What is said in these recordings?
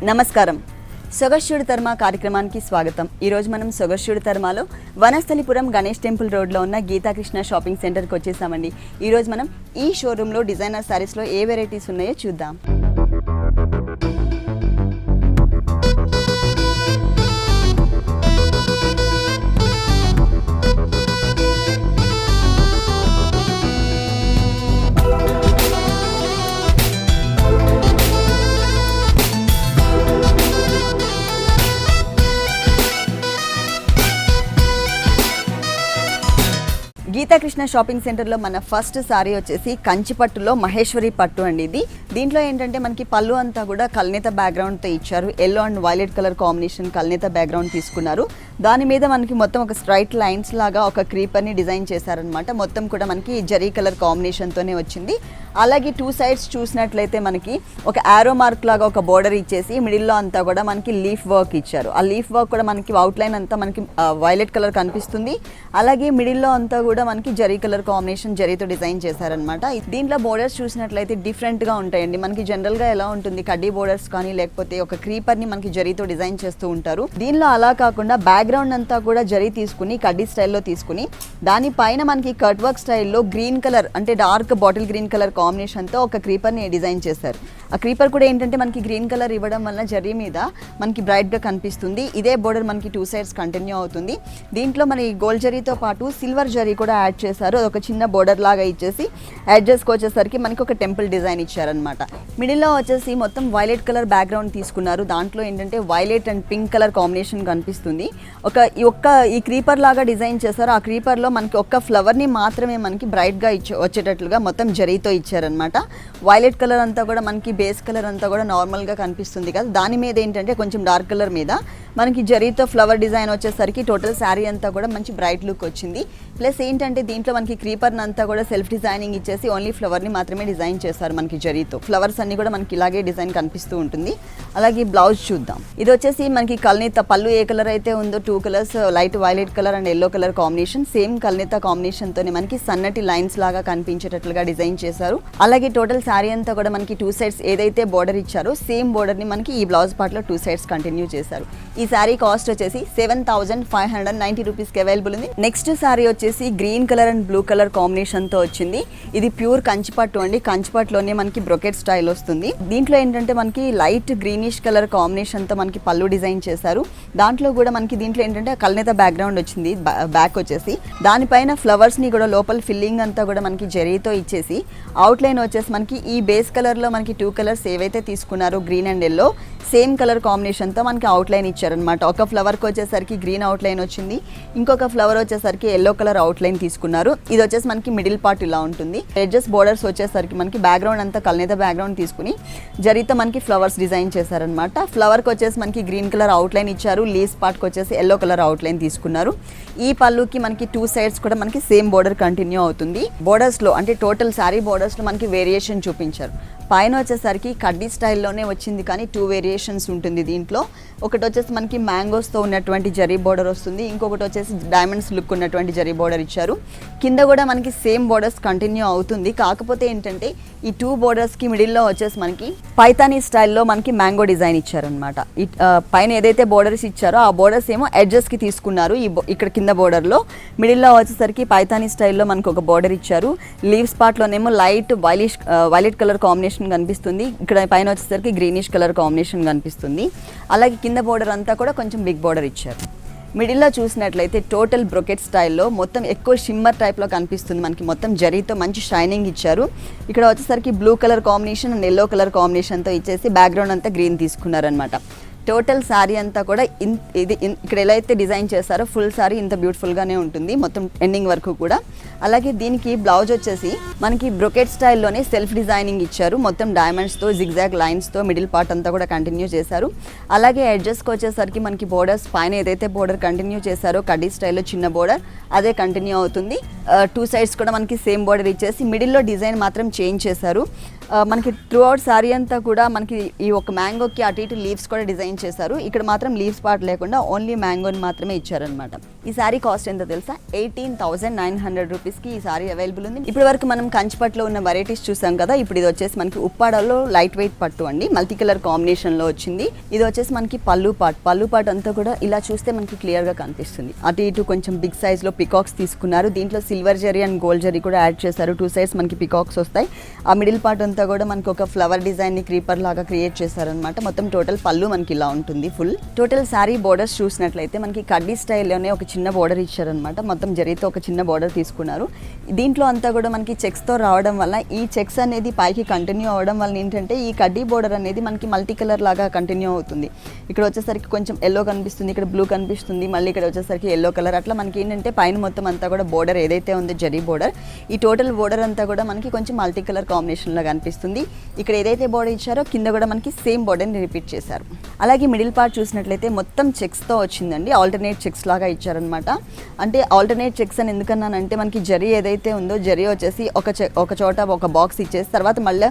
నమస్కారం. సొగస్యుడి తర్మ కార్యక్రమానికి స్వాగతం. ఈరోజు మనం సొగస్యుడి తర్మలో వనస్థలిపురం గణేష్ టెంపుల్ రోడ్లో ఉన్న గీతాకృష్ణ షాపింగ్ సెంటర్కి వచ్చేసామండి. ఈరోజు మనం ఈ షోరూంలో డిజైనర్ శారీస్లో ఏ వెరైటీస్ ఉన్నాయో చూద్దాం. గీతాకృష్ణ షాపింగ్ సెంటర్లో మన ఫస్ట్ సారీ వచ్చేసి కంచిపట్టులో మహేశ్వరి పట్టు అండి. దీంట్లో ఏంటంటే మనకి పళ్ళు అంతా కూడా కల్నేత బ్యాక్గ్రౌండ్తో ఇచ్చారు. Yellow and violet colour combination కల్నేత బ్యాక్గ్రౌండ్ తీసుకున్నారు. దాని మీద మనకి మొత్తం ఒక స్ట్రైట్ లైన్స్ లాగా ఒక క్రీపర్ని డిజైన్ చేశారనమాట. మొత్తం కూడా మనకి జరీ కలర్ కాంబినేషన్తోనే వచ్చింది. అలాగే టూ సైడ్స్ చూసినట్లయితే మనకి ఒక ఆరో మార్క్ లాగా ఒక బోర్డర్ ఇచ్చేసి మిడిల్లో అంతా కూడా మనకి లీఫ్ వర్క్ ఇచ్చారు. ఆ లీఫ్ వర్క్ కూడా మనకి అవుట్లైన్ అంతా మనకి వైలెట్ కలర్ కనిపిస్తుంది. అలాగే మిడిల్లో అంతా కూడా మనకి జరీ కలర్ కాంబినేషన్ జరీతో డిజైన్ చేశారనమాట. దీంట్లో బోర్డర్స్ చూసినట్లయితే డిఫరెంట్గా ఉంటాయండి. మనకి జనరల్గా ఎలా ఉంటుంది కడ్డీ బోర్డర్స్ కానీ లేకపోతే ఒక క్రీపర్ని మనకి జరీతో డిజైన్ చేస్తూ ఉంటారు. దీనిలో అలా కాకుండా బ్యాక్గ్రౌండ్ అంతా కూడా జరీ తీసుకుని కడ్డీ స్టైల్లో తీసుకుని దానిపైన మనకి కట్ వర్క్ స్టైల్లో గ్రీన్ కలర్ అంటే డార్క్ బాటిల్ గ్రీన్ కలర్ కాంబినేషన్తో ఒక క్రీపర్ని డిజైన్ చేశారు. ఆ క్రీపర్ కూడా ఏంటంటే మనకి గ్రీన్ కలర్ ఇవ్వడం వల్ల జరీ మీద మనకి బ్రైట్గా కనిపిస్తుంది. ఇదే బోర్డర్ మనకి టూ సైడ్స్ కంటిన్యూ అవుతుంది. దీంట్లో మన గోల్డ్ జరీతో పాటు సిల్వర్ జరీ కూడా యాడ్ చేశారు. అది ఒక చిన్న బోర్డర్ లాగా ఇచ్చేసి ఎడ్జెస్కి వచ్చేసరికి మనకి ఒక టెంపుల్ డిజైన్ ఇచ్చారనమాట. మిడిల్లో వచ్చేసి మొత్తం వైలెట్ కలర్ బ్యాక్గ్రౌండ్ తీసుకున్నారు. దాంట్లో ఏంటంటే violet and pink colour combination కనిపిస్తుంది. ఈ క్రీపర్ లాగా డిజైన్ చేశారు. ఆ క్రీపర్లో మనకి ఒక్క ఫ్లవర్ని మాత్రమే మనకి బ్రైట్గా వచ్చేటట్లుగా మొత్తం జరీతో ఇచ్చారనమాట. వైలెట్ కలర్ అంతా కూడా మనకి బేస్ కలర్ అంతా కూడా నార్మల్గా కనిపిస్తుంది కదా. దాని మీద ఏంటంటే కొంచెం డార్క్ కలర్ మీద మనకి జరీతో ఫ్లవర్ డిజైన్ వచ్చేసరికి టోటల్ శారీ అంతా కూడా మంచి బ్రైట్ లుక్ వచ్చింది. ప్లస్ ఏంటంటే దీంట్లో మనకి క్రీపర్ని అంతా కూడా సెల్ఫ్ డిజైనింగ్ ఇచ్చేసి ఓన్లీ ఫ్లవర్ని మాత్రమే డిజైన్ చేస్తారు. మనకి జరీతో ఫ్లవర్స్ అన్ని కూడా మనకి ఇలాగే డిజైన్ కనిపిస్తూ ఉంటుంది. అలాగే బ్లౌజ్ చూద్దాం. ఇది వచ్చేసి మనకి కల్నేత పళ్ళు ఏ కలర్ అయితే ఉందో two colours light violet colour and yellow colour combination same కల్నేత కాంబినేషన్తోనే మనకి సన్నటి లైన్స్ లాగా కనిపించేటట్లుగా డిజైన్ చేశారు. అలాగే టోటల్ శారీ అంతా కూడా మనకి టూ సైడ్స్ ఏదైతే బోర్డర్ ఇచ్చారో సేమ్ బోర్డర్ని మనకి ఈ బ్లౌజ్ పార్ట్లో టూ సైడ్స్ కంటిన్యూ చేశారు. ఈ శారీ కాస్ట్ వచ్చేసి 7,590 రూపీస్కి అవైలబుల్ ఉంది. నెక్స్ట్ శారీ వచ్చేసి green colour and blue colour కాంబినేషన్తో వచ్చింది. ఇది ప్యూర్ కంచిపట్టు అండి. కంచిపట్టులోనే మనకి బ్రొకెట్ స్టైల్ వస్తుంది. దీంట్లో ఏంటంటే మనకి లైట్ గ్రీనిష్ కలర్ కాంబినేషన్తో మనకి పళ్ళు డిజైన్ చేశారు. దాంట్లో కూడా మనకి దీంట్లో ఏంటంటే కల్నేత బ్యాక్గ్రౌండ్ వచ్చింది. బ్యాక్ వచ్చేసి దానిపైన ఫ్లవర్స్ని కూడా లోపల ఫిల్లింగ్ అంతా కూడా మనకి జరీతో ఇచ్చేసి అవుట్లైన్ వచ్చేసి మనకి ఈ బేస్ కలర్లో మనకి టూ కలర్స్ ఏవైతే తీసుకున్నారో green and yellow same colour కాంబినేషన్తో మనకి అవుట్లైన్ ఇచ్చారనమాట. ఒక ఫ్లవర్కి వచ్చేసరికి గ్రీన్ అవుట్లైన్ వచ్చింది. ఇంకొక ఫ్లవర్ వచ్చేసరికి ఎల్లో కలర్ అవుట్లైన్ తీసుకున్నారు. ఇది వచ్చేసి మనకి మిడిల్ పార్ట్ ఇలా ఉంటుంది. ఎడ్జెస్ బోర్డర్స్ వచ్చేసరికి మనకి బ్యాక్గ్రౌండ్ అంతా కల్నేత బ్యాక్గ్రౌండ్ తీసుకుని జరీతో మనకి ఫ్లవర్స్ డిజైన్ చేశారనమాట. ఫ్లవర్కి వచ్చేసి మనకి గ్రీన్ కలర్ అవుట్లైన్ ఇచ్చారు. లీవ్స్ పార్ట్కి వచ్చేసి ఎల్లో కలర్ అవుట్లైన్ తీసుకున్నారు. ఈ పళ్ళుకి మనకి టూ సైడ్స్ కూడా మనకి సేమ్ బోర్డర్ కంటిన్యూ అవుతుంది. బోర్డర్స్లో అంటే టోటల్ శారీ బోర్డర్స్లో మనకి వేరియేషన్ చూపించారు. పైన వచ్చేసరికి కడ్డీ స్టైల్లోనే వచ్చింది కానీ టూ వేరియేషన్స్ ఉంటుంది దీంట్లో. ఒకటి వచ్చేసి మనకి మ్యాంగోస్తో ఉన్నటువంటి జరీ బోర్డర్ వస్తుంది. ఇంకొకటి వచ్చేసి డైమండ్స్ లుక్ ఉన్నటువంటి జరీ బోర్డర్ ఇచ్చారు. కింద కూడా మనకి సేమ్ బోర్డర్స్ కంటిన్యూ అవుతుంది. కాకపోతే ఏంటంటే ఈ టూ బోర్డర్స్కి మిడిల్లో వచ్చేసి మనకి పైతానీ స్టైల్లో మనకి మ్యాంగో డిజైన్ ఇచ్చారనమాట. పైన ఏదైతే బోర్డర్స్ ఇచ్చారో ఆ బోర్డర్స్ ఏమో ఎడ్జెస్కి తీసుకున్నారు. ఇక్కడ కింద బోర్డర్లో మిడిల్లో వచ్చేసరికి పైతానీ స్టైల్లో మనకు ఒక బోర్డర్ ఇచ్చారు. లీవ్స్ పార్ట్లోనేమో లైట్ వైలెట్ కలర్ కాంబినేషన్ కనిపిస్తుంది. ఇక్కడ పైన వచ్చేసరికి గ్రీనిష్ కలర్ కాంబినేషన్ కనిపిస్తుంది. అలాగే కింద బోర్డర్ అంతా కూడా కొంచెం బిగ్ బోర్డర్ ఇచ్చారు. మిడిల్లో చూసినట్లయితే టోటల్ బ్రొకెట్ స్టైల్లో మొత్తం ఎక్కువ షిమ్మర్ టైప్లో కనిపిస్తుంది. మనకి మొత్తం జరీతో మంచి షైనింగ్ ఇచ్చారు. ఇక్కడ వచ్చేసరికి blue colour combination and yellow colour కాంబినేషన్తో ఇచ్చేసి బ్యాక్గ్రౌండ్ అంతా గ్రీన్ తీసుకున్నారనమాట. టోటల్ శారీ అంతా కూడా ఇక్కడ ఎలా అయితే డిజైన్ చేస్తారో ఫుల్ శారీ ఇంత బ్యూటిఫుల్గానే ఉంటుంది మొత్తం ఎండింగ్ వరకు కూడా. అలాగే దీనికి బ్లౌజ్ వచ్చేసి మనకి బ్రొకెట్ స్టైల్లోనే సెల్ఫ్ డిజైనింగ్ ఇచ్చారు. మొత్తం డైమండ్స్తో జిగ్జాగ్ లైన్స్తో మిడిల్ పార్ట్ అంతా కూడా కంటిన్యూ చేశారు. అలాగే ఎడ్జెస్కి వచ్చేసరికి మనకి బోర్డర్స్ పైన ఏదైతే బోర్డర్ కంటిన్యూ చేశారో కడ్డీ స్టైల్లో చిన్న బోర్డర్ అదే కంటిన్యూ అవుతుంది. టూ సైడ్స్ కూడా మనకి సేమ్ బోర్డర్ ఇచ్చేసి మిడిల్లో డిజైన్ మాత్రం చేంజ్ చేశారు. మనకి త్రూ అవుట్ శారీ అంతా కూడా మనకి ఈ ఒక మ్యాంగోకి అటు ఇటు లీవ్స్ కూడా డిజైన్ చేశారు. ఇక్కడ మాత్రం లీవ్స్ పార్ట్ లేకుండా ఓన్లీ మ్యాంగోని మాత్రమే ఇచ్చారనమాట. ఈ శారీ కాస్ట్ ఎంతో తెలుసా? 18,900 రూపీస్కి ఈ శారీ అవైలబుల్ ఉంది. ఇప్పటి వరకు మనం కంచిపట్టులో ఉన్న వెరైటీస్ చూసాం కదా. ఇప్పుడు ఇది వచ్చేసి మనకి ఉప్పాడలో లైట్ వెయిట్ పట్టు అండి, మల్టీ కలర్ కాంబినేషన్లో వచ్చింది. ఇది వచ్చేసి మనకి పళ్ళు పార్ట్ అంతా కూడా ఇలా చూస్తే మనకి క్లియర్గా కనిపిస్తుంది. అటు ఇటు కొంచెం బిగ్ సైజ్లో పికాక్స్ తీసుకున్నారు. దీంట్లో silver zari and gold zari కూడా యాడ్ చేశారు. 2 సైడ్స్ మనకి పికాక్స్ వస్తాయి. ఆ మిడిల్ పార్ట్ అంతా కూడా మనకి ఒక ఫ్లవర్ డిజైన్ని క్రీపర్ లాగా క్రియేట్ చేశారనమాట. మొత్తం టోటల్ పళ్ళు మనకి ఇలా ఉంటుంది. ఫుల్ టోటల్ శారీ బోర్డర్స్ చూసినట్లయితే మనకి కడ్డీ స్టైల్లోనే ఒక చిన్న బోర్డర్ ఇచ్చారనమాట. మొత్తం జరీతో ఒక చిన్న బోర్డర్ తీసుకున్నారు. దీంట్లో అంతా కూడా మనకి చెక్స్తో రావడం వల్ల ఈ చెక్స్ అనేది పైకి కంటిన్యూ అవ్వడం వల్ల ఏంటంటే ఈ కడ్డీ బోర్డర్ అనేది మనకి మల్టీ కలర్ లాగా కంటిన్యూ అవుతుంది. ఇక్కడ వచ్చేసరికి కొంచెం ఎల్లో కనిపిస్తుంది, ఇక్కడ బ్లూ కనిపిస్తుంది, మళ్ళీ ఇక్కడ వచ్చేసరికి ఎల్లో కలర్. అట్లా మనకి ఏంటంటే పైన మొత్తం అంతా కూడా బోర్డర్ ఏదైతే ఉందో జరీ బోర్డర్, ఈ టోటల్ బోర్డర్ అంతా కూడా మనకి కొంచెం మల్టీ కలర్ కాంబినేషన్లో కనిపిస్తుంది. ఇక్కడ ఏదైతే బోర్డర్ ఇచ్చారో కింద కూడా మనకి సేమ్ బోర్డర్ని రిపీట్ చేశారు. అలాగే మిడిల్ పార్ట్ చూసినట్లయితే మొత్తం చెక్స్తో వచ్చిందండి. ఆల్టర్నేట్ చెక్స్ లాగా ఇచ్చారనమాట. అంటే ఆల్టర్నేట్ చెక్స్ అని ఎందుకన్నానంటే మనకి జరీ ఏదైతే ఉందో జరీ వచ్చేసి ఒక చోట ఒక బాక్స్ ఇచ్చేసి తర్వాత మళ్ళీ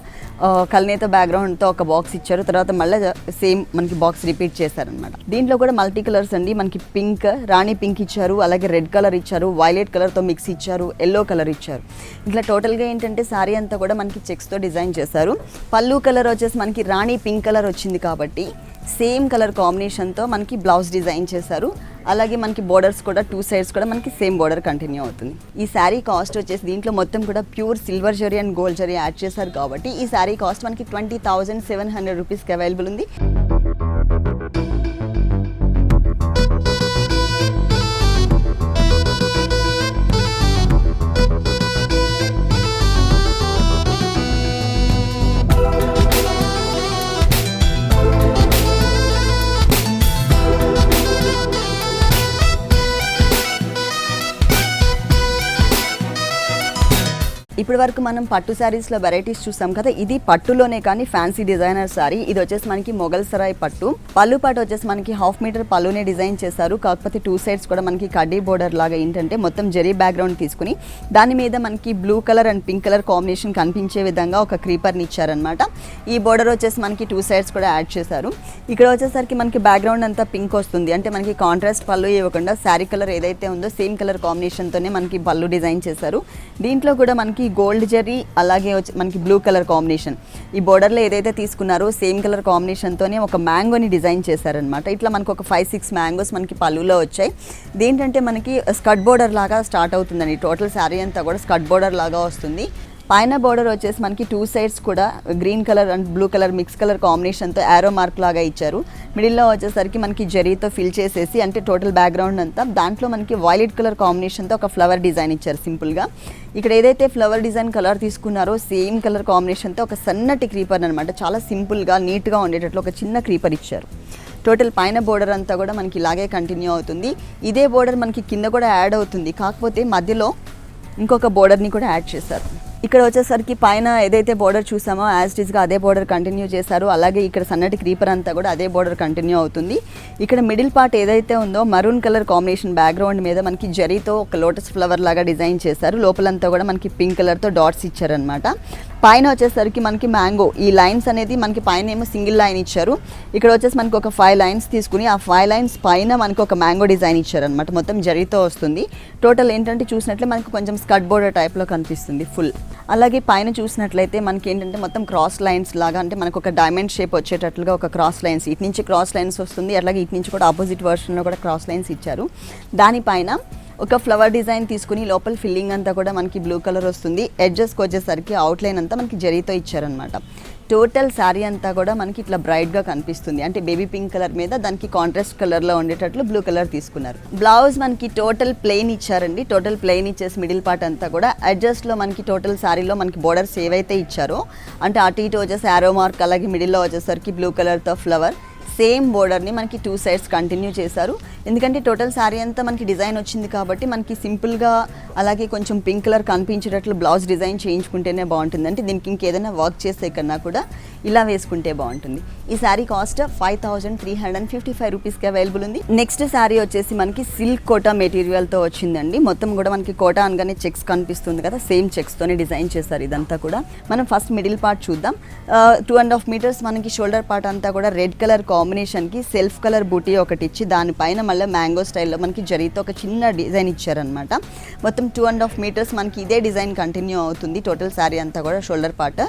కల్నేత బ్యాక్గ్రౌండ్తో ఒక బాక్స్ ఇచ్చారు. తర్వాత మళ్ళీ సేమ్ మనకి బాక్స్ రిపీట్ చేశారనమాట. దీంట్లో కూడా మల్టీ కలర్స్ అండి. మనకి పింక్, రాణి పింక్ ఇచ్చారు, అలాగే రెడ్ కలర్ ఇచ్చారు, వైలెట్ కలర్తో మిక్స్ ఇచ్చారు, ఎల్లో కలర్ ఇచ్చారు. ఇట్లా టోటల్గా ఏంటంటే శారీ అంతా కూడా మనకి చెక్స్తో డిజైన్ చేశారు. పళ్ళు కలర్ వచ్చేసి మనకి రాణి పింక్ కలర్ వచ్చింది కాబట్టి సేమ్ కలర్ కాంబినేషన్తో మనకి బ్లౌజ్ డిజైన్ చేశారు. అలాగే మనకి బోర్డర్స్ కూడా 2 సైడ్స్ కూడా మనకి సేమ్ బోర్డర్ కంటిన్యూ అవుతుంది. ఈ శారీ కాస్ట్ వచ్చేసి దీంట్లో మొత్తం కూడా pure silver zari and gold zari add చేశారు కాబట్టి ఈ శారీ కాస్ట్ మనకి 20,700 రూపీస్కి అవైలబుల్ ఉంది. ఇప్పటి వరకు మనం పట్టు శారీస్లో వెరైటీస్ చూసాం కదా. ఇది పట్టులోనే కానీ ఫ్యాన్సీ డిజైనర్ శారీ. ఇది వచ్చేసి మనకి మొఘల్ సరాయ్ పట్టు. పళ్ళు పాటు వచ్చేసి మనకి 1/2 మీటర్ పళ్ళునే డిజైన్ చేశారు. కాకపోతే 2 సైడ్స్ కూడా మనకి కడ్డీ బోర్డర్ లాగా ఏంటంటే మొత్తం జరీ బ్యాక్గ్రౌండ్ తీసుకుని దాని మీద మనకి blue colour and pink colour combination కనిపించే విధంగా ఒక క్రీపర్ని ఇచ్చారనమాట. ఈ బోర్డర్ వచ్చేసి మనకి 2 సైడ్స్ కూడా యాడ్ చేశారు. ఇక్కడ వచ్చేసరికి మనకి బ్యాక్గ్రౌండ్ అంతా పింక్ వస్తుంది. అంటే మనకి కాంట్రాస్ట్ పళ్ళు ఇవ్వకుండా శారీ కలర్ ఏదైతే ఉందో సేమ్ కలర్ కాంబినేషన్తోనే మనకి పళ్ళు డిజైన్ చేశారు. దీంట్లో కూడా మనకి గోల్డ్ జరీ అలాగే మనకి బ్లూ కలర్ కాంబినేషన్ ఈ బోర్డర్లో ఏదైతే తీసుకున్నారో సేమ్ కలర్ కాంబినేషన్తోనే ఒక మ్యాంగోని డిజైన్ చేశారనమాట. ఇట్లా మనకు ఒక 5-6 మ్యాంగోస్ మనకి పళ్ళులో వచ్చాయి. దేంటంటే మనకి స్కర్ట్ బోర్డర్ లాగా స్టార్ట్ అవుతుందండి. టోటల్ శారీ అంతా కూడా స్కర్ట్ బోర్డర్ లాగా వస్తుంది. పైన బోర్డర్ వచ్చేసి మనకి 2 సైడ్స్ కూడా green colour and blue colour mix colour కాంబినేషన్తో యారో మార్క్ లాగా ఇచ్చారు. మిడిల్లో వచ్చేసరికి మనకి జరీతో ఫిల్ చేసేసి అంటే టోటల్ బ్యాక్గ్రౌండ్ అంతా దాంట్లో మనకి వైలెట్ కలర్ కాంబినేషన్తో ఒక ఫ్లవర్ డిజైన్ ఇచ్చారు సింపుల్గా. ఇక్కడ ఏదైతే ఫ్లవర్ డిజైన్ కలర్ తీసుకున్నారో సేమ్ కలర్ కాంబినేషన్తో ఒక సన్నటి క్రీపర్ అనమాట. చాలా సింపుల్గా నీట్గా ఉండేటట్లు ఒక చిన్న క్రీపర్ ఇచ్చారు. టోటల్ పైన బోర్డర్ అంతా కూడా మనకి ఇలాగే కంటిన్యూ అవుతుంది. ఇదే బోర్డర్ మనకి కింద కూడా యాడ్ అవుతుంది. కాకపోతే మధ్యలో ఇంకొక బోర్డర్ని కూడా యాడ్ చేశారు. ఇక్కడ వచ్చేసరికి పైన ఏదైతే బోర్డర్ చూసామో యాజ్ ఇట్ ఈస్గా అదే బోర్డర్ కంటిన్యూ చేశారు. అలాగే ఇక్కడ సన్నటి క్రీపర్ అంతా కూడా అదే బోర్డర్ కంటిన్యూ అవుతుంది. ఇక్కడ మిడిల్ పార్ట్ ఏదైతే ఉందో మరూన్ కలర్ కాంబినేషన్ బ్యాక్గ్రౌండ్ మీద మనకి జరీతో ఒక లోటస్ ఫ్లవర్ లాగా డిజైన్ చేశారు. లోపలంతా కూడా మనకి పింక్ కలర్తో డాట్స్ ఇచ్చారనమాట. పైన వచ్చేసరికి మనకి మ్యాంగో ఈ లైన్స్ అనేది మనకి పైన ఏమో సింగిల్ లైన్ ఇచ్చారు. ఇక్కడ వచ్చేసి మనకి ఒక 5 లైన్స్ తీసుకుని ఆ 5 లైన్స్ పైన మనకి ఒక మ్యాంగో డిజైన్ ఇచ్చారనమాట. మొత్తం జరీతో వస్తుంది. టోటల్ ఏంటంటే చూసినట్లే మనకి కొంచెం స్కర్ట్ బోర్డర్ టైప్లో కనిపిస్తుంది ఫుల్. అలాగే పైన చూసినట్లయితే మనకి ఏంటంటే మొత్తం క్రాస్ లైన్స్ లాగా అంటే మనకు ఒక డైమండ్ షేప్ వచ్చేటట్లుగా ఒక క్రాస్ లైన్స్ ఇటు నుంచి క్రాస్ లైన్స్ వస్తుంది. అట్లాగే ఇటు నుంచి కూడా ఆపోజిట్ వర్షన్లో కూడా క్రాస్ లైన్స్ ఇచ్చారు. దానిపైన ఒక ఫ్లవర్ డిజైన్ తీసుకుని లోపల ఫిల్లింగ్ అంతా కూడా మనకి బ్లూ కలర్ వస్తుంది. ఎడ్జెస్కి వచ్చేసరికి అవుట్లైన్ అంతా మనకి జరీతో ఇచ్చారనమాట. టోటల్ శారీ అంతా కూడా మనకి ఇట్లా బ్రైట్గా కనిపిస్తుంది. అంటే బేబీ పింక్ కలర్ మీద దానికి కాంట్రాస్ట్ కలర్లో ఉండేటట్లు బ్లూ కలర్ తీసుకున్నారు. బ్లౌజ్ మనకి టోటల్ ప్లెయిన్ ఇచ్చారండి. టోటల్ ప్లెయిన్ ఇచ్చేసి మిడిల్ పార్ట్ అంతా కూడా అడ్జస్ట్లో మనకి టోటల్ శారీలో మనకి బోర్డర్స్ ఏవైతే ఇచ్చారో అంటే అటు ఇటు వచ్చేసి యారో మార్క్ అలాగే మిడిల్లో వచ్చేసరికి బ్లూ కలర్తో ఫ్లవర్ సేమ్ బోర్డర్ని మనకి 2 సైడ్స్ కంటిన్యూ చేశారు. ఎందుకంటే టోటల్ శారీ అంతా మనకి డిజైన్ వచ్చింది కాబట్టి మనకి సింపుల్గా అలాగే కొంచెం పింక్ కలర్ కనిపించేటట్లు బ్లౌజ్ డిజైన్ చేయించుకుంటేనే బాగుంటుంది. అంటే దీనికి ఇంకేదైనా వర్క్ చేసే కన్నా కూడా ఇలా వేసుకుంటే బాగుంటుంది. ఈ శారీ కాస్ట్ 5355 రూపీస్కి అవైలబుల్ ఉంది. నెక్స్ట్ శారీ వచ్చేసి మనకి సిల్క్ కోటా మెటీరియల్తో వచ్చిందండి. మొత్తం కూడా మనకి కోటా అనగానే చెక్స్ కనిపిస్తుంది కదా, సేమ్ చెక్స్తోనే డిజైన్ చేశారు ఇదంతా కూడా. మనం ఫస్ట్ మిడిల్ పార్ట్ చూద్దాం. 2.5 మీటర్స్ మనకి షోల్డర్ పార్ట్ అంతా కూడా రెడ్ కలర్ కాంబినేషన్కి సెల్ఫ్ కలర్ బూటీ ఒకటి ఇచ్చి దానిపైన మళ్ళీ మ్యాంగో స్టైల్లో మనకి జరీతో ఒక చిన్న డిజైన్ ఇచ్చారనమాట. మొత్తం 2.5 మీటర్స్ మనకి ఇదే డిజైన్ కంటిన్యూ అవుతుంది టోటల్ శారీ అంతా కూడా షోల్డర్ పార్ట్.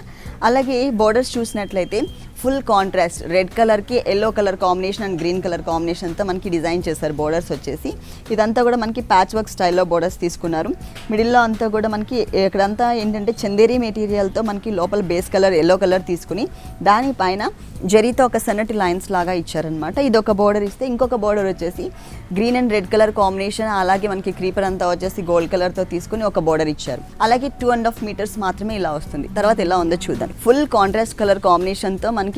అలాగే బోర్డర్స్ చూసినట్లయితే ఫుల్ కాంట్రాస్ట్ రెడ్ కలర్కి yellow colour combination and green colour కాంబినేషన్తో మనకి డిజైన్ చేశారు బోర్డర్స్ వచ్చేసి. ఇదంతా కూడా మనకి ప్యాచ్ వర్క్ స్టైల్లో బోర్డర్స్ తీసుకున్నారు. మిడిల్లో అంతా కూడా మనకి ఇక్కడంతా ఏంటంటే చందేరి మెటీరియల్తో మనకి లోపల బేస్ కలర్ ఎల్లో కలర్ తీసుకుని దానిపైన జరీతో ఒక సన్నటి లైన్స్ లాగా ఇచ్చారనమాట. ఇది ఒక బోర్డర్ ఇస్తే ఇంకొక బోర్డర్ వచ్చేసి green and red colour combination, అలాగే మనకి క్రీపర్ అంతా వచ్చేసి గోల్డ్ కలర్తో తీసుకుని ఒక బోర్డర్ ఇచ్చారు. అలాగే 2.5 మీటర్స్ మాత్రమే ఇలా వస్తుంది. తర్వాత ఎలా ఉందో చూద్దాం. ఫుల్ కాంట్రాస్ట్ కలర్ కాంబినేషన్తో మనకి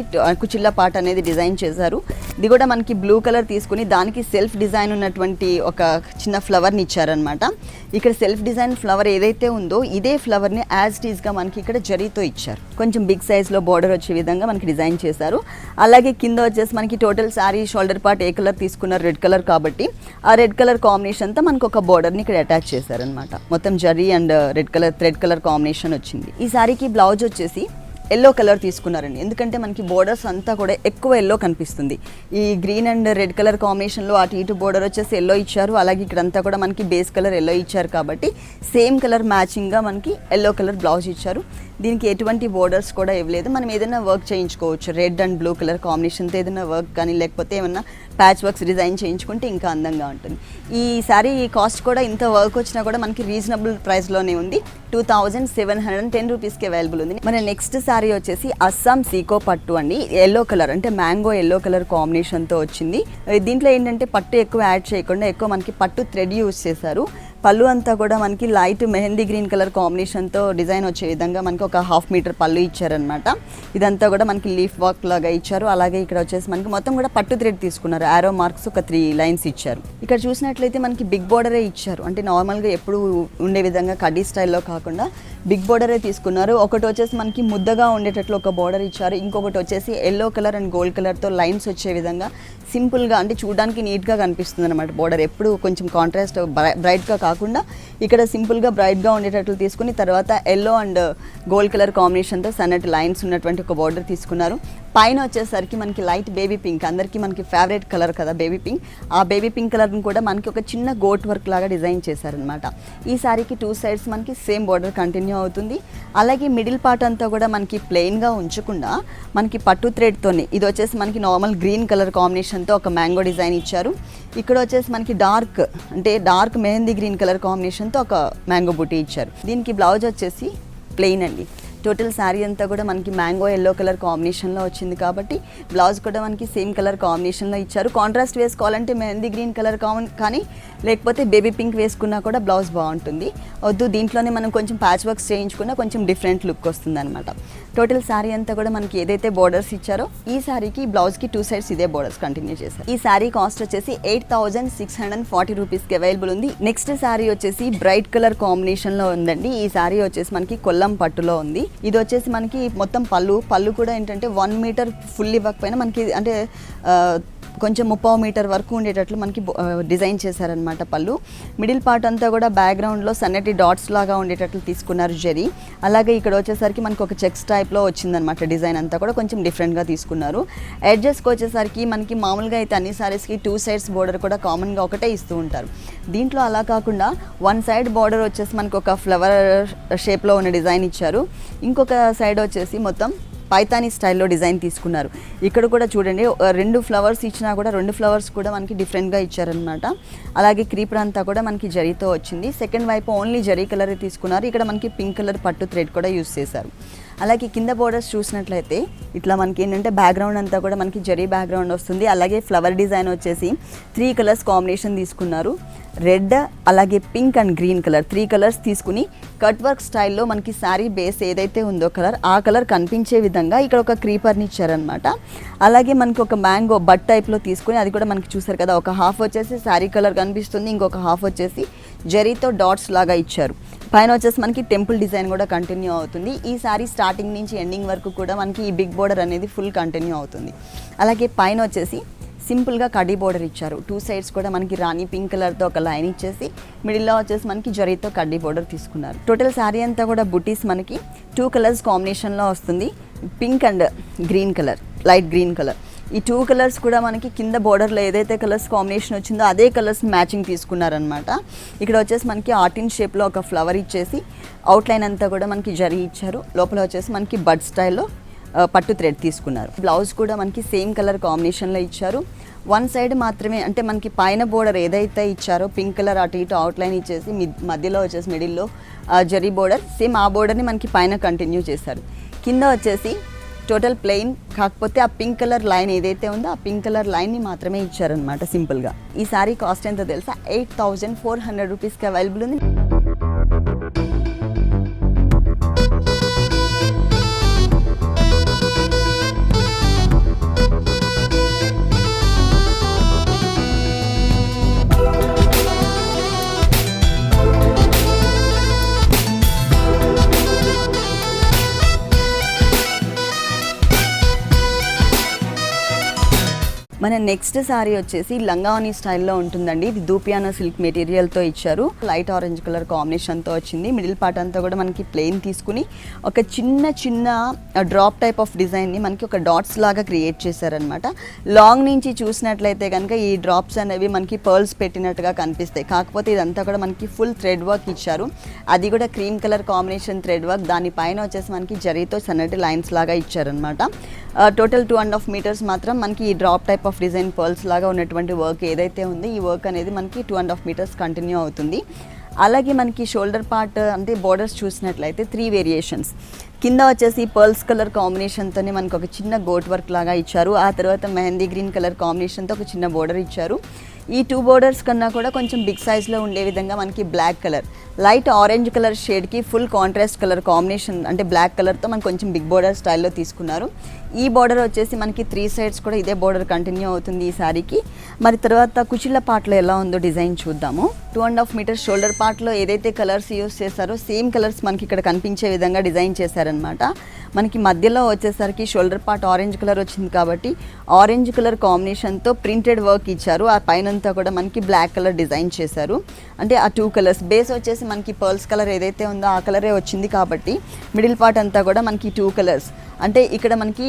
కుచిళ్ళ పార్ట్ అనేది డిజైన్ చేశారు. ఇది కూడా మనకి బ్లూ కలర్ తీసుకుని దానికి సెల్ఫ్ డిజైన్ ఉన్నటువంటి ఒక చిన్న ఫ్లవర్ని ఇచ్చారనమాట. ఇక్కడ సెల్ఫ్ డిజైన్ ఫ్లవర్ ఏదైతే ఉందో ఇదే ఫ్లవర్ని యాజ్ ఇట్ ఈస్గా మనకి ఇక్కడ జరీతో ఇచ్చారు. కొంచెం బిగ్ సైజ్లో బోర్డర్ వచ్చే విధంగా మనకి డిజైన్ చేశారు. అలాగే కింద వచ్చేసి మనకి total sari shoulder part A colour తీసుకున్నారు, రెడ్ కలర్ కాబట్టి ఆ రెడ్ కలర్ కాంబినేషన్తో మనకు ఒక బోర్డర్ని ఇక్కడ అటాచ్ చేశారనమాట. మొత్తం zari and red colour thread colour combination వచ్చింది. ఈ శారీకి బ్లౌజ్ వచ్చేసి ఎల్లో కలర్ తీసుకున్నారండి. ఎందుకంటే మనకి బోర్డర్స్ అంతా కూడా ఎక్కువ ఎల్లో కనిపిస్తుంది. ఈ గ్రీన్ అండ్ రెడ్ కలర్ కాంబినేషన్లో అటు ఇటు బోర్డర్ వచ్చేసి ఎల్లో ఇచ్చారు. అలాగే ఇక్కడంతా కూడా మనకి బేస్ కలర్ ఎల్లో ఇచ్చారు కాబట్టి సేమ్ కలర్ మ్యాచింగ్గా మనకి ఎల్లో కలర్ బ్లౌజ్ ఇచ్చారు. దీనికి ఎటువంటి బోర్డర్స్ కూడా ఇవ్వలేదు. మనం ఏదైనా వర్క్ చేయించుకోవచ్చు. రెడ్ అండ్ బ్లూ కలర్ కాంబినేషన్తో ఏదైనా వర్క్ కానీ లేకపోతే ఏమన్నా ప్యాచ్ వర్క్స్ డిజైన్ చేయించుకుంటే ఇంకా అందంగా ఉంటుంది. ఈ శారీ కాస్ట్ కూడా ఇంత వర్క్ వచ్చినా కూడా మనకి రీజనబుల్ ప్రైస్లోనే ఉంది. 2710 రూపీస్కి అవైలబుల్ ఉంది. మన నెక్స్ట్ శారీ వచ్చేసి అస్సాం సీకో పట్టు అండి. ఎల్లో కలర్ అంటే మ్యాంగో ఎల్లో కలర్ కాంబినేషన్తో వచ్చింది. దీంట్లో ఏంటంటే పట్టు ఎక్కువ యాడ్ చేయకుండా ఎక్కువ మనకి పట్టు థ్రెడ్ యూజ్ చేశారు. పళ్ళు అంతా కూడా మనకి లైట్ మెహందీ గ్రీన్ కలర్ కాంబినేషన్తో డిజైన్ వచ్చే విధంగా మనకి ఒక 1/2 మీటర్ పళ్ళు ఇచ్చారనమాట. ఇదంతా కూడా మనకి లీఫ్ వర్క్ లాగా ఇచ్చారు. అలాగే ఇక్కడ వచ్చేసి మనకి మొత్తం కూడా పట్టు థ్రెడ్ తీసుకున్నారు. ఆరో మార్క్స్ ఒక 3 లైన్స్ ఇచ్చారు. ఇక్కడ చూసినట్లయితే మనకి బిగ్ బోర్డరే ఇచ్చారు. అంటే నార్మల్గా ఎప్పుడు ఉండే విధంగా కడ్డీ స్టైల్లో కాకుండా బిగ్ బోర్డరే తీసుకున్నారు. ఒకటి వచ్చేసి మనకి ముద్దగా ఉండేటట్లు ఒక బోర్డర్ ఇచ్చారు. ఇంకొకటి వచ్చేసి ఎల్లో కలర్ అండ్ గోల్డ్ కలర్తో లైన్స్ వచ్చే విధంగా సింపుల్గా అంటే చూడడానికి నీట్గా కనిపిస్తుంది అనమాట. బోర్డర్ ఎప్పుడు కొంచెం కాంట్రాస్ట్ బ్రైట్గా కాకుండా ఇక్కడ సింపుల్గా బ్రైట్గా ఉండేటట్లు తీసుకుని తర్వాత ఎల్లో అండ్ గోల్డ్ కలర్ కాంబినేషన్తో సన్నటి లైన్స్ ఉన్నటువంటి ఒక బోర్డర్ తీసుకున్నారు. పైన వచ్చేసరికి మనకి లైట్ బేబీ పింక్, అందరికీ మనకి ఫేవరెట్ కలర్ కదా బేబీ పింక్. ఆ బేబీ పింక్ కలర్ని కూడా మనకి ఒక చిన్న గోట్ వర్క్ లాగా డిజైన్ చేశారనమాట. ఈ శారీకి 2 సైడ్స్ మనకి సేమ్ బోర్డర్ కంటిన్యూ అవుతుంది. అలాగే మిడిల్ పార్ట్ అంతా కూడా మనకి ప్లెయిన్గా ఉంచకుండా మనకి పట్టు థ్రెడ్తోనే ఇది వచ్చేసి మనకి నార్మల్ గ్రీన్ కలర్ కాంబినేషన్తో ఒక మ్యాంగో డిజైన్ ఇచ్చారు. ఇక్కడ వచ్చేసి మనకి డార్క్ మెహందీ గ్రీన్ కలర్ కాంబినేషన్తో ఒక మ్యాంగో బూటీ ఇచ్చారు. దీనికి బ్లౌజ్ వచ్చేసి ప్లెయిన్ అండి. టోటల్ శారీ అంతా కూడా మనకి మ్యాంగో ఎల్లో కలర్ కాంబినేషన్లో వచ్చింది కాబట్టి బ్లౌజ్ కూడా మనకి సేమ్ కలర్ కాంబినేషన్లో ఇచ్చారు. కాంట్రాస్ట్ వేసుకోవాలంటే మెహందీ గ్రీన్ కలర్ కానీ లేకపోతే బేబీ పింక్ వేసుకున్నా కూడా బ్లౌజ్ బాగుంటుంది. వద్దు దీంట్లోనే మనం కొంచెం ప్యాచ్ వర్క్స్ చేయించుకున్నా కొంచెం డిఫరెంట్ లుక్ వస్తుంది అనమాట. టోటల్ శారీ అంతా కూడా మనకి ఏదైతే బోర్డర్స్ ఇచ్చారో ఈ శారీకి బ్లౌజ్కి 2 సైడ్స్ ఇదే బోర్డర్స్ కంటిన్యూ చేశారు. ఈ శారీ కాస్ట్ వచ్చేసి 8640 రూపీస్కి అవైలబుల్ ఉంది. నెక్స్ట్ శారీ వచ్చేసి బ్రైట్ కలర్ కాంబినేషన్లో ఉందండి. ఈ శారీ వచ్చేసి మనకి కొల్లం పట్టులో ఉంది. ఇది వచ్చేసి మనకి మొత్తం పళ్ళు కూడా ఏంటంటే 1 మీటర్ ఫుల్ ఇవ్వకపోయినా మనకి అంటే కొంచెం 30 మీటర్ వరకు ఉండేటట్లు మనకి డిజైన్ చేశారనమాట పళ్ళు. మిడిల్ పార్ట్ అంతా కూడా బ్యాక్గ్రౌండ్లో సన్నటి డాట్స్ లాగా ఉండేటట్లు తీసుకున్నారు జరీ. అలాగే ఇక్కడ వచ్చేసరికి మనకి ఒక చెక్స్ టైప్లో వచ్చిందనమాట. డిజైన్ అంతా కూడా కొంచెం డిఫరెంట్గా తీసుకున్నారు. ఎడ్జెస్కి వచ్చేసరికి మనకి మామూలుగా అయితే అన్ని సారీస్కి 2 సైడ్స్ బోర్డర్ కూడా కామన్గా ఒకటే ఇస్తూ ఉంటారు. దీంట్లో అలా కాకుండా 1 సైడ్ బోర్డర్ వచ్చేసి మనకి ఒక ఫ్లవర్ షేప్లో ఉన్న డిజైన్ ఇచ్చారు. ఇంకొక సైడ్ వచ్చేసి మొత్తం పైతానీ స్టైల్లో డిజైన్ తీసుకున్నారు. ఇక్కడ కూడా చూడండి 2 ఫ్లవర్స్ ఇచ్చినా కూడా 2 ఫ్లవర్స్ కూడా మనకి డిఫరెంట్గా ఇచ్చారనమాట. అలాగే క్రీపర్ అంతా కూడా మనకి జరీతో వచ్చింది. సెకండ్ వైపు ఓన్లీ జరీ కలర్ తీసుకున్నారు. ఇక్కడ మనకి పింక్ కలర్ పట్టు థ్రెడ్ కూడా యూస్ చేశారు. అలాగే కింద బోర్డర్స్ చూసినట్లయితే ఇట్లా మనకి ఏంటంటే బ్యాక్గ్రౌండ్ అంతా కూడా మనకి జరీ బ్యాక్గ్రౌండ్ వస్తుంది. అలాగే ఫ్లవర్ డిజైన్ వచ్చేసి 3 కలర్స్ కాంబినేషన్ తీసుకున్నారు. రెడ్ అలాగే pink and green colour 3 colours తీసుకుని కట్ వర్క్ స్టైల్లో మనకి శారీ బేస్ ఏదైతే ఉందో కలర్ ఆ కలర్ కనిపించే విధంగా ఇక్కడ ఒక క్రీపర్ని ఇచ్చారనమాట. అలాగే మనకి ఒక మ్యాంగో బట్ టైప్లో తీసుకుని అది కూడా మనకి చూసారు కదా, ఒక హాఫ్ వచ్చేసి శారీ కలర్ కనిపిస్తుంది, ఇంకొక హాఫ్ వచ్చేసి జరీతో డాట్స్ లాగా ఇచ్చారు. పైన వచ్చేసి మనకి టెంపుల్ డిజైన్ కూడా కంటిన్యూ అవుతుంది. ఈ శారీ స్టార్టింగ్ నుంచి ఎండింగ్ వరకు కూడా మనకి ఈ బిగ్ బోర్డర్ అనేది ఫుల్ కంటిన్యూ అవుతుంది. అలాగే పైన వచ్చేసి సింపుల్గా కడీ బోర్డర్ ఇచ్చారు. 2 సైడ్స్ కూడా మనకి రాణి పింక్ కలర్తో ఒక లైన్ ఇచ్చేసి మిడిల్లో వచ్చేసి మనకి జరీతో కడ్డీ బోర్డర్ తీసుకున్నారు. టోటల్ శారీ అంతా కూడా బుటీస్ మనకి 2 కలర్స్ కాంబినేషన్లో వస్తుంది, pink and green colour, light green colour. ఈ 2 కలర్స్ కూడా మనకి కింద బోర్డర్లో ఏదైతే కలర్స్ కాంబినేషన్ వచ్చిందో అదే కలర్స్ మ్యాచింగ్ తీసుకున్నారనమాట. ఇక్కడ వచ్చేసి మనకి ఆర్టిన్ షేప్లో ఒక ఫ్లవర్ ఇచ్చేసి అవుట్లైన్ అంతా కూడా మనకి జరీ ఇచ్చారు. లోపల వచ్చేసి మనకి బడ్ స్టైల్లో పట్టు థ్రెడ్ తీసుకున్నారు. బ్లౌజ్ కూడా మనకి సేమ్ కలర్ కాంబినేషన్లో ఇచ్చారు. 1 సైడ్ మాత్రమే అంటే మనకి పైన బోర్డర్ ఏదైతే ఇచ్చారో పింక్ కలర్ అటు ఇటు అవుట్లైన్ ఇచ్చేసి మధ్యలో వచ్చేసి మిడిల్లో జరీ బోర్డర్ సేమ్ ఆ బోర్డర్ని మనకి పైన కంటిన్యూ చేశారు. కింద వచ్చేసి టోటల్ ప్లెయిన్, కాకపోతే ఆ పింక్ కలర్ లైన్ ఏదైతే ఉందో ఆ పింక్ కలర్ లైన్ని మాత్రమే ఇచ్చారనమాట సింపుల్గా. ఈ సారీ కాస్ట్ ఎంతో తెలుసా? 8400 రూపీస్కి అవైలబుల్ ఉంది. మన నెక్స్ట్ సారీ వచ్చేసి లంగావని స్టైల్లో ఉంటుందండి. ఇది దూపియానా సిల్క్ మెటీరియల్తో ఇచ్చారు. లైట్ ఆరెంజ్ కలర్ కాంబినేషన్తో వచ్చింది. మిడిల్ పార్ట్ అంతా కూడా మనకి ప్లెయిన్ తీసుకుని ఒక చిన్న డ్రాప్ టైప్ ఆఫ్ డిజైన్ని మనకి ఒక డాట్స్ లాగా క్రియేట్ చేశారనమాట. లాంగ్ నుంచి చూసినట్లయితే కనుక ఈ డ్రాప్స్ అనేవి మనకి పర్ల్స్ పెట్టినట్టుగా కనిపిస్తాయి. కాకపోతే ఇదంతా కూడా మనకి ఫుల్ థ్రెడ్ వర్క్ ఇచ్చారు. అది కూడా cream colour combination thread work. దానిపైన వచ్చేసి మనకి జరీతో సన్నటి లైన్స్ లాగా ఇచ్చారనమాట. టోటల్ 2.5 మీటర్స్ మాత్రం మనకి ఈ drop type of design pearls లాగా ఉన్నటువంటి వర్క్ ఏదైతే ఉందో ఈ వర్క్ అనేది మనకి 2.5 మీటర్స్ కంటిన్యూ అవుతుంది. అలాగే మనకి షోల్డర్ పార్ట్ అంటే బోర్డర్స్ చూసినట్లయితే 3 వేరియేషన్స్. కింద వచ్చేసి పర్ల్స్ కలర్ కాంబినేషన్తోనే మనకు ఒక చిన్న గోట్ వర్క్ లాగా ఇచ్చారు. ఆ తర్వాత మెహందీ గ్రీన్ కలర్ కాంబినేషన్తో ఒక చిన్న బోర్డర్ ఇచ్చారు. ఈ 2 బోర్డర్స్ కన్నా కూడా కొంచెం బిగ్ సైజ్లో ఉండే విధంగా మనకి black colour, light orange colour షేడ్కి ఫుల్ కాంట్రాస్ట్ కలర్ కాంబినేషన్ అంటే బ్లాక్ కలర్తో మనకు కొంచెం బిగ్ బోర్డర్ స్టైల్లో తీసుకున్నారు. ఈ బోర్డర్ వచ్చేసి మనకి 3 సైడ్స్ కూడా ఇదే బోర్డర్ కంటిన్యూ అవుతుంది ఈ శారీకి. మరి తర్వాత కుచిళ్ళ పార్ట్లో ఎలా ఉందో డిజైన్ చూద్దాము. 2.5 మీటర్స్ షోల్డర్ పార్ట్లో ఏదైతే కలర్స్ యూస్ చేశారో సేమ్ కలర్స్ మనకి ఇక్కడ కనిపించే విధంగా డిజైన్ చేశారనమాట. మనకి మధ్యలో వచ్చేసరికి షోల్డర్ పార్ట్ ఆరెంజ్ కలర్ వచ్చింది కాబట్టి ఆరెంజ్ కలర్ కాంబినేషన్తో ప్రింటెడ్ వర్క్ ఇచ్చారు. ఆ పైనంతా కూడా మనకి బ్లాక్ కలర్ డిజైన్ చేశారు. అంటే ఆ 2 కలర్స్ బేస్ వచ్చేసి మనకి పర్ల్స్ కలర్ ఏదైతే ఉందో ఆ కలరే వచ్చింది కాబట్టి మిడిల్ పార్ట్ అంతా కూడా మనకి 2 కలర్స్ అంటే ఇక్కడ మనకి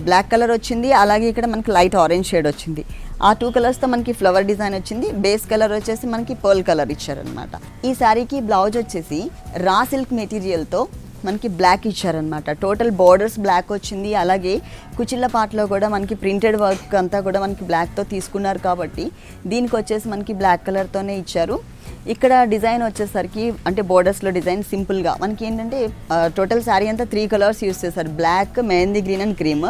బ్లాక్ కలర్ వచ్చింది, అలాగే ఇక్కడ మనకి లైట్ ఆరెంజ్ షేడ్ వచ్చింది. ఆ 2 కలర్స్తో మనకి ఫ్లవర్ డిజైన్ వచ్చింది. బేస్ కలర్ వచ్చేసి మనకి పర్ల్ కలర్ ఇచ్చారనమాట. ఈ శారీకి బ్లౌజ్ వచ్చేసి రా సిల్క్ మెటీరియల్తో మనకి బ్లాక్ ఇచ్చారనమాట. టోటల్ బోర్డర్స్ బ్లాక్ వచ్చింది. అలాగే కుచిళ్ళ పార్ట్లో కూడా మనకి ప్రింటెడ్ వర్క్ అంతా కూడా మనకి బ్లాక్తో తీసుకున్నారు కాబట్టి దీనికి వచ్చేసి మనకి బ్లాక్ కలర్తోనే ఇచ్చారు. ఇక్కడ డిజైన్ వచ్చేసరికి అంటే బోర్డర్స్లో డిజైన్ సింపుల్గా మనకి ఏంటంటే టోటల్ శారీ అంతా 3 కలర్స్ యూస్ చేశారు, black, mehndi green and cream.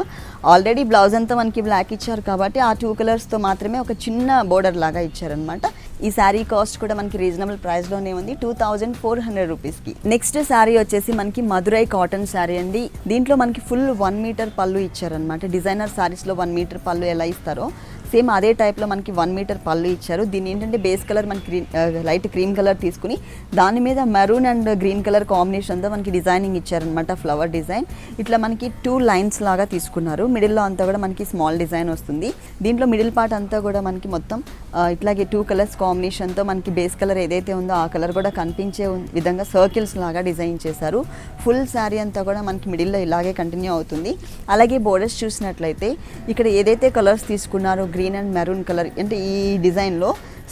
Already blouse అంతా మనకి బ్లాక్ ఇచ్చారు కాబట్టి ఆ 2 కలర్స్తో మాత్రమే ఒక చిన్న బోర్డర్ లాగా ఇచ్చారనమాట. ఈ శారీ కాస్ట్ కూడా మనకి రీజనబుల్ ప్రైస్లోనే ఉంది, 2400 రూపీస్కి. నెక్స్ట్ శారీ వచ్చేసి మనకి మధురై కాటన్ శారీ అండి. దీంట్లో మనకి ఫుల్ 1 మీటర్ పళ్ళు ఇచ్చారనమాట. డిజైనర్ శారీస్లో 1 మీటర్ పళ్ళు ఎలా ఇస్తారో సేమ్ అదే టైప్లో మనకి 1 మీటర్ పళ్ళు ఇచ్చారు. దీని ఏంటంటే బేస్ కలర్ మనకి లైట్ క్రీమ్ కలర్ తీసుకుని దాని మీద మెరూన్ అండ్ గ్రీన్ కలర్ కాంబినేషన్తో మనకి డిజైనింగ్ ఇచ్చారనమాట, ఫ్లవర్ డిజైన్. ఇట్లా మనకి 2 లైన్స్ లాగా తీసుకున్నారు. మిడిల్లో అంతా కూడా మనకి స్మాల్ డిజైన్ వస్తుంది. దీంట్లో మిడిల్ పార్ట్ అంతా కూడా మనకి మొత్తం ఇట్లాగే 2 కలర్స్ కాంబినేషన్తో మనకి బేస్ కలర్ ఏదైతే ఉందో ఆ కలర్ కూడా కనిపించే విధంగా సర్కిల్స్ లాగా డిజైన్ చేశారు. ఫుల్ శారీ అంతా కూడా మనకి మిడిల్లో ఇలాగే కంటిన్యూ అవుతుంది. అలాగే బోర్డర్స్ చూసినట్లయితే ఇక్కడ ఏదైతే కలర్స్ తీసుకున్నారో గ్రీన్ అండ్ మెరూన్ కలర్ అంటే ఈ డిజైన్లో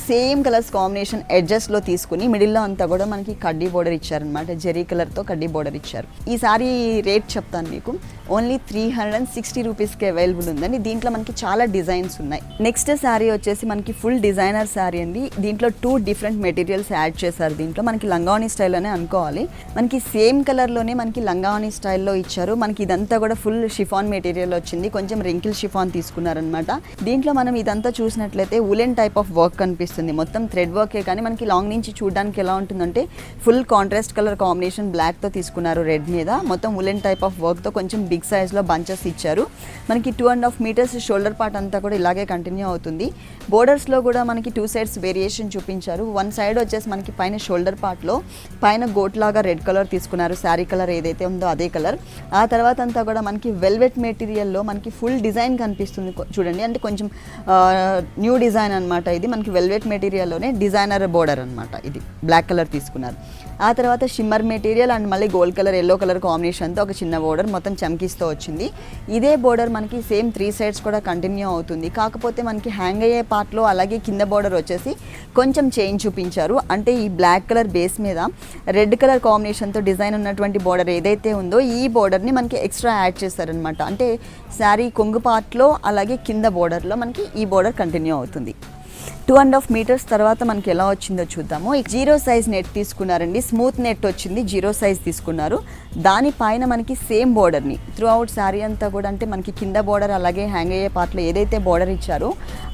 సేమ్ కలర్స్ కాంబినేషన్ ఎడ్జెస్లో తీసుకుని మిడిల్లో అంతా కూడా మనకి కడ్డీ బోర్డర్ ఇచ్చారనమాట. జెరీ కలర్తో కడ్డీ బోర్డర్ ఇచ్చారు. ఈ సారీ రేట్ చెప్తాను మీకు, ఓన్లీ 360 రూపీస్కి అవైలబుల్ ఉందండి. దీంట్లో మనకి చాలా డిజైన్స్ ఉన్నాయి. నెక్స్ట్ శారీ వచ్చేసి మనకి ఫుల్ డిజైనర్ శారీ అండి. దీంట్లో 2 డిఫరెంట్ మెటీరియల్స్ యాడ్ చేశారు. దీంట్లో మనకి లంగావని స్టైల్లోనే అనుకోవాలి. మనకి సేమ్ కలర్లోనే మనకి లంగావని స్టైల్లో ఇచ్చారు. మనకి ఇదంతా కూడా ఫుల్ షిఫాన్ మెటీరియల్ వచ్చింది, కొంచెం రింకిల్ షిఫాన్ తీసుకున్నారనమాట. దీంట్లో మనం ఇదంతా చూసినట్లయితే ఉలెన్ టైప్ ఆఫ్ వర్క్ కనిపిస్తుంది. కనిపిస్తుంది. మొత్తం థ్రెడ్ వర్కే కానీ మనకి లాంగ్ నుంచి చూడడానికి ఎలా ఉంటుందంటే ఫుల్ కాంట్రాస్ట్ కలర్ కాంబినేషన్ బ్లాక్తో తీసుకున్నారు రెడ్ మీద. మొత్తం ఉలెన్ టైప్ ఆఫ్ వర్క్తో కొంచెం బిగ్ సైజ్లో బంచెస్ ఇచ్చారు. మనకి 2.5 మీటర్స్ షోల్డర్ పార్ట్ అంతా కూడా ఇలాగే కంటిన్యూ అవుతుంది. బోర్డర్స్లో కూడా మనకి 2 సైడ్స్ వేరియేషన్ చూపించారు. 1 సైడ్ వచ్చేసి మనకి పైన షోల్డర్ పార్ట్లో పైన గోట్ లాగా రెడ్ కలర్ తీసుకున్నారు. శారీ కలర్ ఏదైతే ఉందో అదే కలర్. ఆ తర్వాత అంతా కూడా మనకి వెల్వెట్ మెటీరియల్లో మనకి ఫుల్ డిజైన్ కనిపిస్తుంది చూడండి. అంటే కొంచెం న్యూ డిజైన్ అనమాట ఇది. మనకి వెల్వెట్ మెటీరియల్లోనే డిజైనర్ బోర్డర్ అనమాట. ఇది బ్లాక్ కలర్ తీసుకున్నారు. ఆ తర్వాత షిమ్మర్ మెటీరియల్ అండ్ మళ్ళీ గోల్డ్ కలర్ ఎల్లో కలర్ కాంబినేషన్తో ఒక చిన్న బోర్డర్ మొత్తం చమ్కీస్తో వచ్చింది. ఇదే బోర్డర్ మనకి సేమ్ 3 సైడ్స్ కూడా కంటిన్యూ అవుతుంది. కాకపోతే మనకి హ్యాంగ్ అయ్యే పార్ట్లో అలాగే కింద బోర్డర్ వచ్చేసి కొంచెం చేంజ్ చూపించారు. అంటే ఈ బ్లాక్ కలర్ బేస్ మీద రెడ్ కలర్ కాంబినేషన్తో డిజైన్ ఉన్నటువంటి బోర్డర్ ఏదైతే ఉందో ఈ బోర్డర్ని మనకి ఎక్స్ట్రా యాడ్ చేస్తారనమాట. అంటే శారీ కొంగు పార్ట్లో అలాగే కింద బోర్డర్లో మనకి ఈ బోర్డర్ కంటిన్యూ అవుతుంది. 2.5 మీటర్స్ తర్వాత మనకి ఎలా వచ్చిందో చూద్దాము. 0 సైజ్ నెట్ తీసుకున్నారండి. స్మూత్ నెట్ వచ్చింది, 0 సైజ్ తీసుకున్నారు. దానిపైన మనకి సేమ్ బోర్డర్ని త్రూ అవుట్ శారీ అంతా కూడా అంటే మనకి కింద బోర్డర్ అలాగే హ్యాంగ్ అయ్యే పార్ట్లో ఏదైతే బోర్డర్ ఇచ్చారో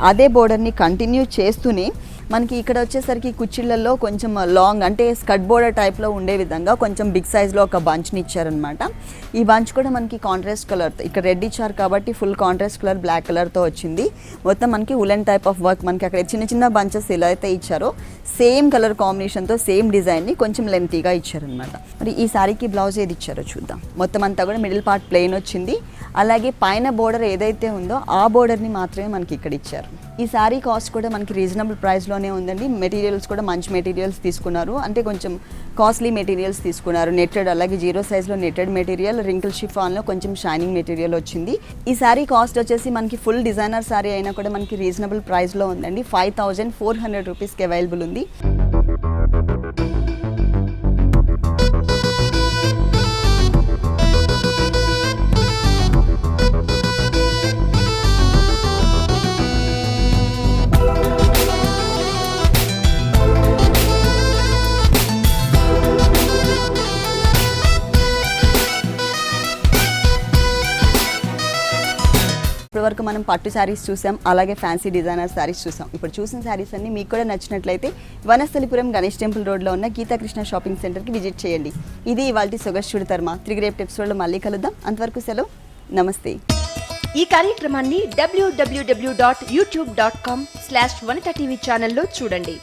అదే బోర్డర్ని కంటిన్యూ చేస్తూనే మనకి ఇక్కడ వచ్చేసరికి కుచ్చిళ్ళల్లో కొంచెం లాంగ్ అంటే స్కర్ట్ బోర్డర్ టైప్లో ఉండే విధంగా కొంచెం బిగ్ సైజ్లో ఒక బంచ్ని ఇచ్చారనమాట. ఈ బంచ్ కూడా మనకి కాంట్రాస్ట్ కలర్తో ఇక్కడ రెడ్ ఇచ్చారు కాబట్టి ఫుల్ కాంట్రాస్ట్ కలర్ బ్లాక్ కలర్తో వచ్చింది. మొత్తం మనకి ఉలెన్ టైప్ ఆఫ్ వర్క్ మనకి అక్కడ చిన్న చిన్న బంచెస్ ఎలా అయితే ఇచ్చారో సేమ్ కలర్ కాంబినేషన్తో సేమ్ డిజైన్ని కొంచెం లెంతీగా ఇచ్చారనమాట. మరి ఈ శారీకి బ్లౌజ్ ఏది ఇచ్చారో చూద్దాం. మొత్తం అంతా కూడా మిడిల్ పార్ట్ ప్లెయిన్ వచ్చింది. అలాగే పైన బోర్డర్ ఏదైతే ఉందో ఆ బోర్డర్ని మాత్రమే మనకి ఇక్కడ ఇచ్చారు. ఈ శారీ కాస్ట్ కూడా మనకి రీజనబుల్ ప్రైస్లోనే ఉందండి. మెటీరియల్స్ కూడా మంచి మెటీరియల్స్ తీసుకున్నారు. అంటే కొంచెం కాస్ట్లీ మెటీరియల్స్ తీసుకున్నారు. నెట్టెడ్ అలాగే 0 సైజ్లో నెట్టెడ్ మెటీరియల్, రింకిల్ షిఫాన్లో కొంచెం షైనింగ్ మెటీరియల్ వచ్చింది. ఈ శారీ కాస్ట్ వచ్చేసి మనకి ఫుల్ డిజైనర్ శారీ అయినా కూడా మనకి రీజనబుల్ ప్రైస్లో ఉందండి. 5400 రూపీస్కి అవైలబుల్ ఉంది. ఇప్పటివరకు మనం పట్టు శారీస్ చూసాం, అలాగే ఫ్యాన్సీ డిజైనర్ శారీస్ చూసాం. ఇప్పుడు చూసిన శారీస్ అన్ని మీకు కూడా నచ్చినట్లయితే వనస్థలిపురం గణేష్ టెంపుల్ రోడ్లో ఉన్న గీతాకృష్ణ షాపింగ్ సెంటర్కి విజిట్ చేయండి. ఇది ఇవాల్టి సొగసు చూడతర్మ. తిరిగి రేపు ఎపిసోడ్లో మళ్ళీ కలుద్దాం. అంతవరకు సెలవు, నమస్తే. ఈ కార్యక్రమాన్ని www.youtube.com/vanita TV ఛానల్లో చూడండి.